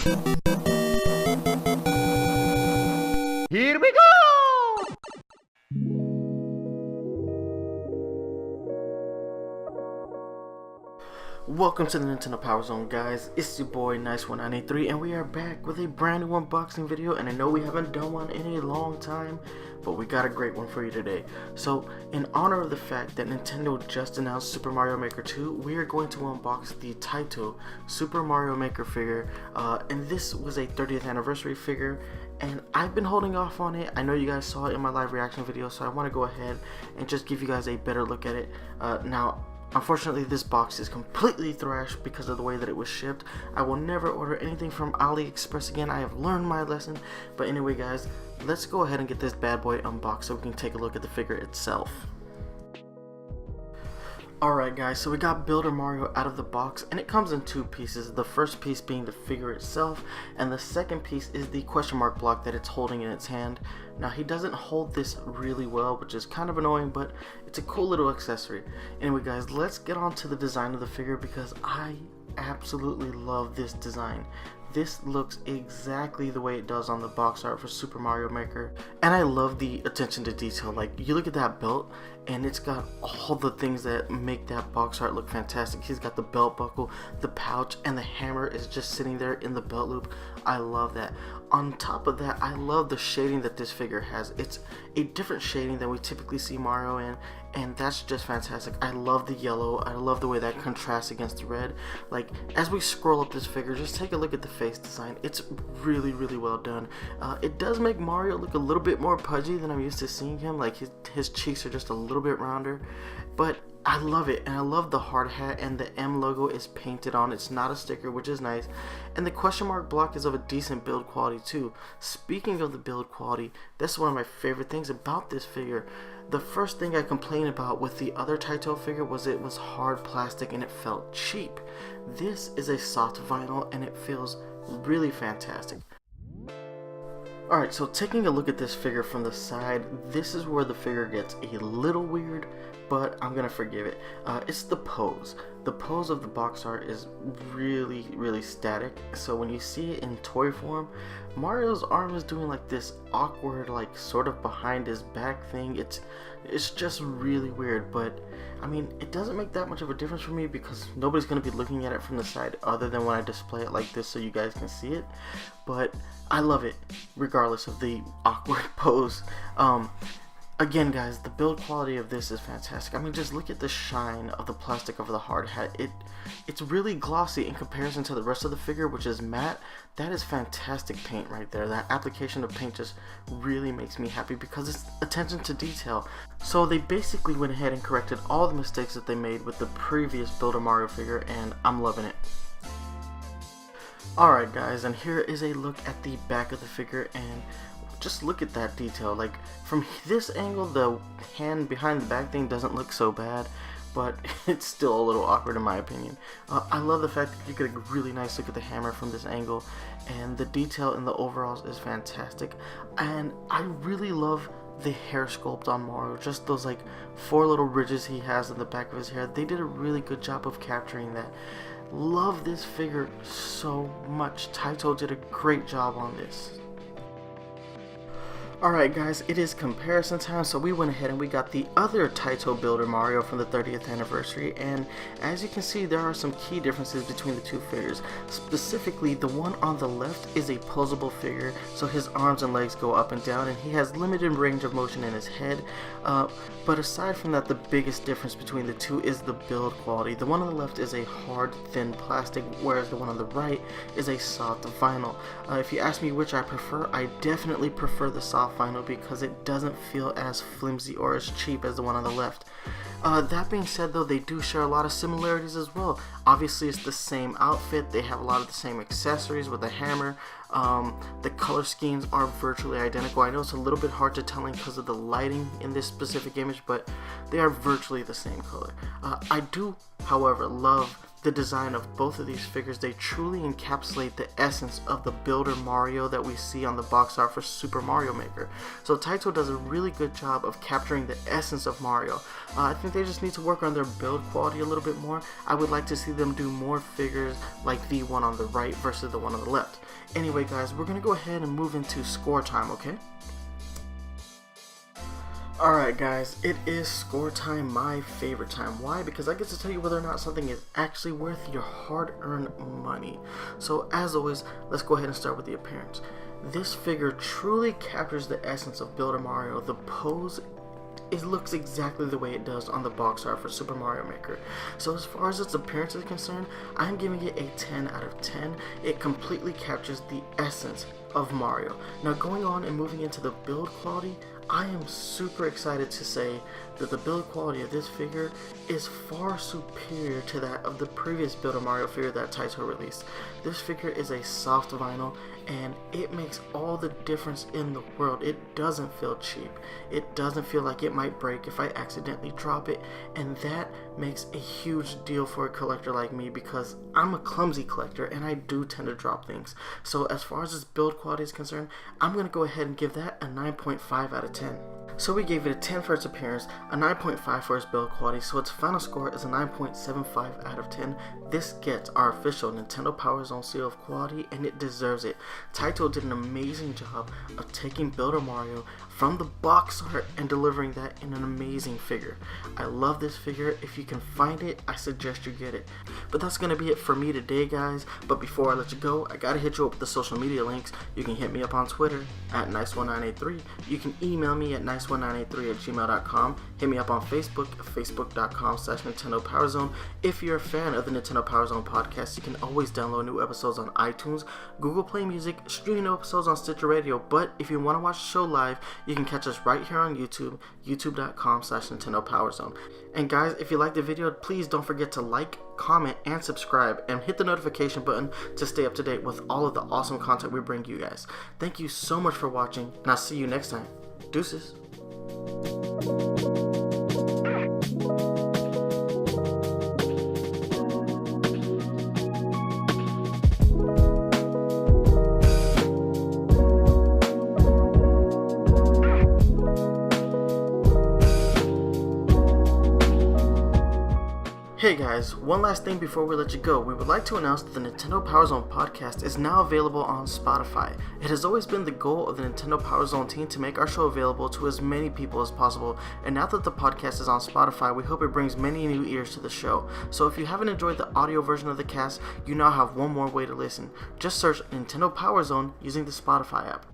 Here we go! Welcome to the Nintendo Power Zone, guys. It's your boy NyceOne and we are back with a brand new unboxing video. And I know we haven't done one in a long time, but we got a great one for you today. So, in honor of the fact that Nintendo just announced Super Mario Maker 2, we are going to unbox the Taito Super Mario Maker figure. And this was a 30th anniversary figure, and I've been holding off on it. I know you guys saw it in my live reaction video, so I want to go ahead and just give you guys a better look at it. Now, unfortunately, this box is completely thrashed because of the way that it was shipped. I will never order anything from AliExpress again. I have learned my lesson. But anyway, guys, let's go ahead and get this bad boy unboxed so we can take a look at the figure itself. Alright guys, so we got Builder Mario out of the box, and it comes in two pieces. The first piece being the figure itself, and the second piece is the question mark block that it's holding in its hand. Now, he doesn't hold this really well, which is kind of annoying, but it's a cool little accessory. Anyway guys, let's get on to the design of the figure because I absolutely love this design. This looks exactly the way it does on the box art for Super Mario Maker, and I love the attention to detail. Like, you look at that belt and it's got all the things that make that box art look fantastic. He's got the belt buckle, the pouch, and the hammer is just sitting there in the belt loop. I love that. On top of that, I love the shading that this figure has. It's a different shading than we typically see Mario in, and that's just fantastic. I love the yellow. I love the way that contrasts against the red. Like, as we scroll up this figure, just take a look at the face design. It's really, really well done. It does make Mario look a little bit more pudgy than I'm used to seeing him. Like, his cheeks are just a little bit rounder, but I love it. And I love the hard hat, and the M logo is painted on. It's not a sticker, which is nice, and the question mark block is of a decent build quality too. Speaking of the build quality, that's one of my favorite things about this figure. The first thing I complained about with the other Taito figure was it was hard plastic and it felt cheap. This is a soft vinyl and it feels really fantastic. Alright, so taking a look at this figure from the side, this is where the figure gets a little weird, but I'm gonna forgive it. It's the pose. The pose of the box art is really, really static. So when you see it in toy form, Mario's arm is doing like this awkward, like sort of behind his back thing. It's just really weird, but I mean, it doesn't make that much of a difference for me because nobody's gonna be looking at it from the side other than when I display it like this so you guys can see it. But I love it regardless of the awkward pose. Again guys, the build quality of this is fantastic. I mean, just look at the shine of the plastic over the hard hat. It's really glossy in comparison to the rest of the figure, which is matte. That is fantastic paint right there. That application of paint just really makes me happy because it's attention to detail. So they basically went ahead and corrected all the mistakes that they made with the previous Builder Mario figure, and I'm loving it. Alright guys, and here is a look at the back of the figure, and just look at that detail. Like, from this angle, the hand behind the back thing doesn't look so bad, but it's still a little awkward in my opinion. I love the fact that you get a really nice look at the hammer from this angle, and the detail in the overalls is fantastic. And I really love the hair sculpt on Mario, just those like 4 little ridges he has in the back of his hair. They did a really good job of capturing that. Love this figure so much. Taito did a great job on this. Alright guys, it is comparison time, so we went ahead and we got the other Taito Builder Mario from the 30th anniversary, and as you can see, there are some key differences between the two figures. Specifically, the one on the left is a posable figure, so his arms and legs go up and down, and he has limited range of motion in his head. But aside from that, the biggest difference between the two is the build quality. The one on the left is a hard, thin plastic, whereas the one on the right is a soft vinyl. If you ask me which I prefer, I definitely prefer the soft vinyl because it doesn't feel as flimsy or as cheap as the one on the left. That being said though, they do share a lot of similarities as well. Obviously it's the same outfit, they have a lot of the same accessories with the hammer. The color schemes are virtually identical. I know it's a little bit hard to tell because of the lighting in this specific image, but they are virtually the same color. I do, however, love the design of both of these figures, they truly encapsulate the essence of the Builder Mario that we see on the box art for Super Mario Maker. So Taito does a really good job of capturing the essence of Mario. I think they just need to work on their build quality a little bit more. I would like to see them do more figures like the one on the right versus the one on the left. Anyway guys, we're going to go ahead and move into score time, okay? Alright guys, it is score time, my favorite time. Why? Because I get to tell you whether or not something is actually worth your hard-earned money. So as always, let's go ahead and start with the appearance. This figure truly captures the essence of Builder Mario. The pose, it looks exactly the way it does on the box art for Super Mario Maker. So as far as its appearance is concerned, I'm giving it a 10 out of 10. It completely captures the essence of Mario. Now going on and moving into the build quality, I am super excited to say that the build quality of this figure is far superior to that of the previous Builder Mario figure that Taito released. This figure is a soft vinyl and it makes all the difference in the world. It doesn't feel cheap. It doesn't feel like it might break if I accidentally drop it, and that makes a huge deal for a collector like me because I'm a clumsy collector and I do tend to drop things. So as far as its build quality is concerned, I'm going to go ahead and give that a 9.5 out of 10. So we gave it a 10 for its appearance, a 9.5 for its build quality, so its final score is a 9.75 out of 10. This gets our official Nintendo Power Zone seal of quality, and it deserves it. Taito did an amazing job of taking Builder Mario from the box art and delivering that in an amazing figure. I love this figure. If you can find it, I suggest you get it. But that's going to be it for me today, guys. But before I let you go, I gotta hit you up with the social media links. You can hit me up on Twitter at NyceOne983. You can email me at NyceOne983@gmail.com. Hit me up on Facebook, facebook.com/Nintendo Power Zone. If you're a fan of the Nintendo Power Zone podcast, you can always download new episodes on iTunes, Google Play Music, stream new episodes on Stitcher Radio. But if you want to watch the show live, you can catch us right here on YouTube, youtube.com/Nintendo Power Zone. And guys, if you liked the video, please don't forget to like, comment, and subscribe, and hit the notification button to stay up to date with all of the awesome content we bring you guys. Thank you so much for watching, and I'll see you next time. Deuces. Hey guys, one last thing before we let you go. We would like to announce that the Nintendo Power Zone podcast is now available on Spotify. It has always been the goal of the Nintendo Power Zone team to make our show available to as many people as possible, and now that the podcast is on Spotify, we hope it brings many new ears to the show. So if you haven't enjoyed the audio version of the cast, you now have one more way to listen. Just search Nintendo Power Zone using the Spotify app.